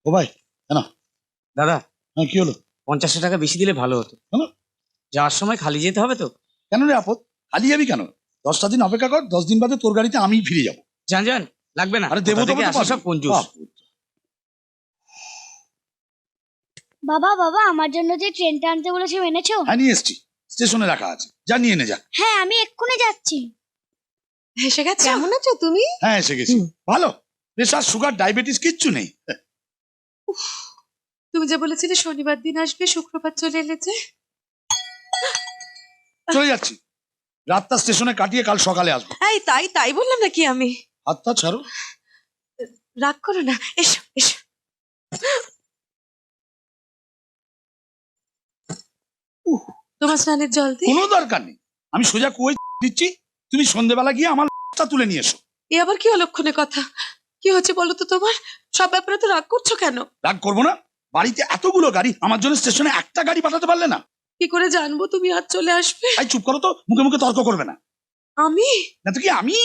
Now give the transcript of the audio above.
ও ভাই কেন? দাদা, হ্যাঁ কি হলো? 50 টাকা বেশি দিলে ভালো হতো। কেন? যাওয়ার সময় খালি যেতে হবে তো। কেন রে আপদ, খালি যাবি কেন? 10টা দিন অপেক্ষা কর, 10 দিন বাদে তোর গাড়িতে আমি ফিরে যাবো। যান যান, লাগবে না। আরে দেবো কোথা থেকে তো আসে সব কঞ্জুস। বাবা বাবা আমার জন্য যে ট্রেনটা আনতে বলেছে এনেছো? হ্যাঁ নিয়ে এসছি, স্টেশনে রাখা আছে, যা নিয়ে নে যা। হ্যাঁ আমি এক্ষুনি যাচ্ছি। এসে গেছে। কেমন আছো তুমি? হ্যাঁ এসে গেছি, ভালো। প্রেশার, সুগার, ডায়াবেটিস কিচ্ছু নেই। তুমি যে বলেছিলে শনিবার দিন আসবে, শুক্রবার চলে এলে যে। চলে যাচ্ছি, রাতটা স্টেশনে কাটিয়ে কাল সকালে আসবো। এই তাই তাই বললাম নাকি আমি? হাতটা ছাড়ো। রাগ করো না, এসো এসো। তোমার স্নানের জল দি। কোনো দরকার নেই, আমি সোজা কুয়োয় দিচ্ছি, তুমি সন্ধ্যেবেলা গিয়ে আমার তুলে নিয়ে এসো। এ আবার কি অলক্ষণে কথা? কি হচ্ছে বলো তো তোমার? সব ব্যাপারে তো রাগ করছো কেন? রাগ করবো না, বাড়িতে এতগুলো গাড়ি, আমার জন্য স্টেশনে একটা গাড়ি পাঠাতে পারলে না? কি করে জানবো তুমি আজ চলে আসবে? তাই চুপ করো তো, মুখে মুখে তর্ক করবে না। আমি না তো কি আমি